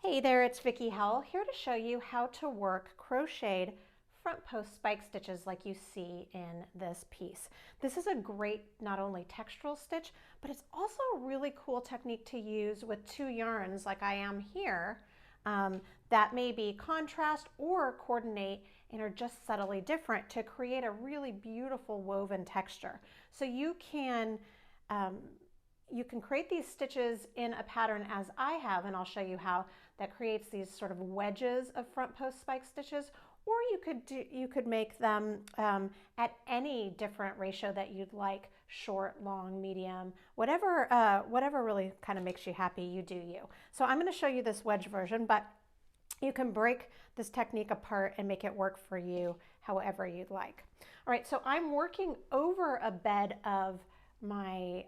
Hey there, it's Vicki Howell here to show you how to work crocheted front post spike stitches like you see in this piece. This is a great not only textural stitch, but it's also a really cool technique to use with two yarns like I am here that may be contrast or coordinate and are just subtly different to create a really beautiful woven texture. So you can create these stitches in a pattern as I have, and I'll show you how, that creates these sort of wedges of front post spike stitches, or you could make them at any different ratio that you'd like: short, long, medium, whatever really kind of makes you happy. You do you. So I'm going to show you this wedge version, but you can break this technique apart and make it work for you however you'd like. All right, so I'm working over a bed of my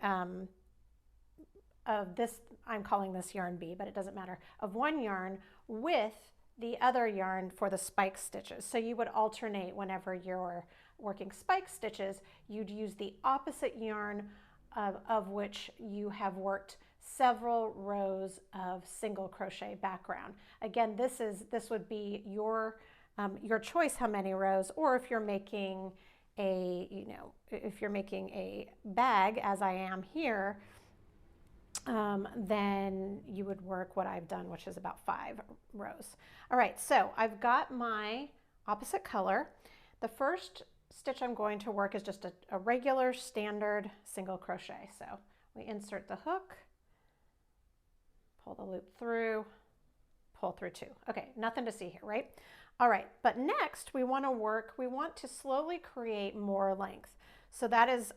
of this, I'm calling this yarn B, but it doesn't matter, of one yarn with the other yarn for the spike stitches. So you would alternate whenever you're working spike stitches, you'd use the opposite yarn of which you have worked several rows of single crochet background. Again, this would be your choice how many rows, or if you're making if you're making a bag as I am here, then you would work what I've done, which is about 5 rows. All right, so I've got my opposite color. The first stitch I'm going to work is just a regular standard single crochet. So we insert the hook, pull the loop through, pull through 2. Okay, nothing to see here, right? All right, but next we want to slowly create more length. So that has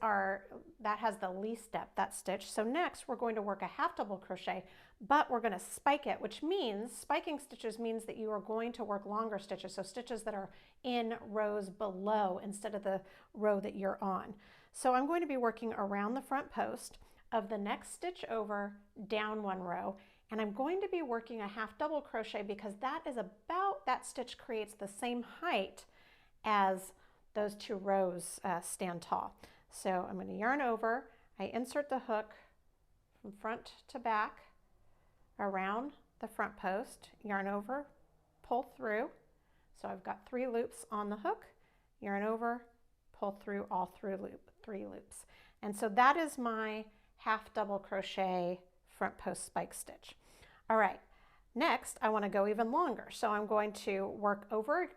the least depth, that stitch. So next we're going to work a half double crochet, but we're going to spike it, which means spiking stitches means that you are going to work longer stitches. So stitches that are in rows below instead of the row that you're on. So I'm going to be working around the front post of the next stitch over, down 1 row, and I'm going to be working a half double crochet because that stitch creates the same height as those 2 rows stand tall. So I'm going to yarn over, I insert the hook from front to back around the front post, yarn over, pull through. So I've got 3 loops on the hook, yarn over, pull through all 3 loops. And so that is my half double crochet front post spike stitch. All right, next I want to go even longer. So I'm going to work over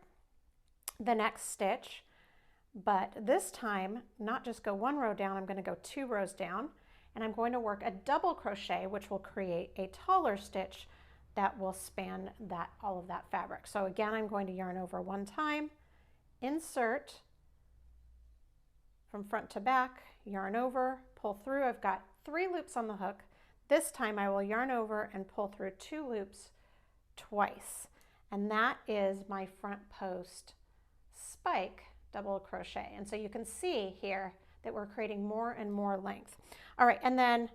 the next stitch, but this time not just go 1 row down, I'm going to go 2 rows down, and I'm going to work a double crochet, which will create a taller stitch that will span all of that fabric. So again, I'm going to yarn over 1 time, insert from front to back, yarn over, pull through. I've got 3 loops on the hook. This time I will yarn over and pull through 2 loops twice, and that is my front post spike double crochet. And so you can see here that we're creating more and more length. All right, and then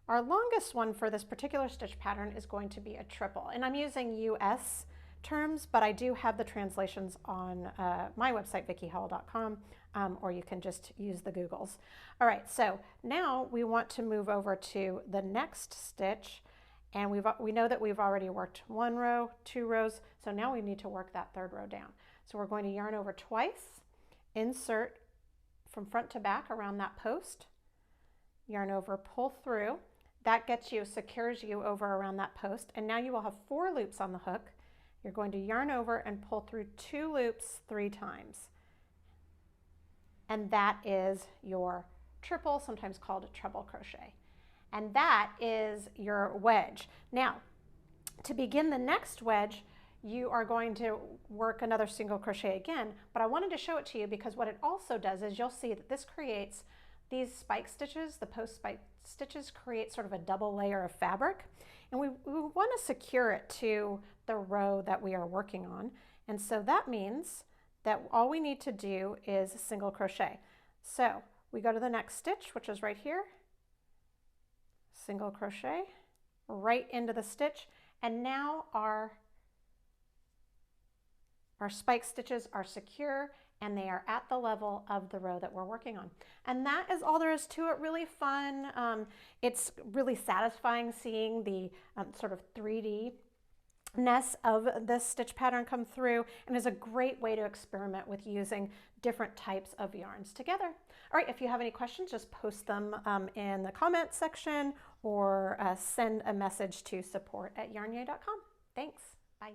our longest one for this particular stitch pattern is going to be a triple. And I'm using US terms, but I do have the translations on my website, vickyhowell.com, or you can just use the Googles. All right, so now we want to move over to the next stitch, and we know that we've already worked 1 row, 2 rows, so now we need to work that 3rd row down. So we're going to yarn over twice, insert from front to back around that post, yarn over, pull through. That secures you over around that post, and now you will have 4 loops on the hook. You're going to yarn over and pull through 2 loops 3 times. And that is your triple, sometimes called a treble crochet. And that is your wedge. Now, to begin the next wedge, you are going to work another single crochet again, but I wanted to show it to you because what it also does is you'll see that this creates these spike stitches. The post spike stitches create sort of a double layer of fabric, and we want to secure it to the row that we are working on. And so that means that all we need to do is single crochet. So we go to the next stitch, which is right here, single crochet right into the stitch, and now our spike stitches are secure and they are at the level of the row that we're working on. And that is all there is to it. Really fun. It's really satisfying seeing the sort of 3D ness of this stitch pattern come through, and is a great way to experiment with using different types of yarns together. All right, if you have any questions, just post them in the comments section or send a message to support@yarnyay.com. Thanks. Bye.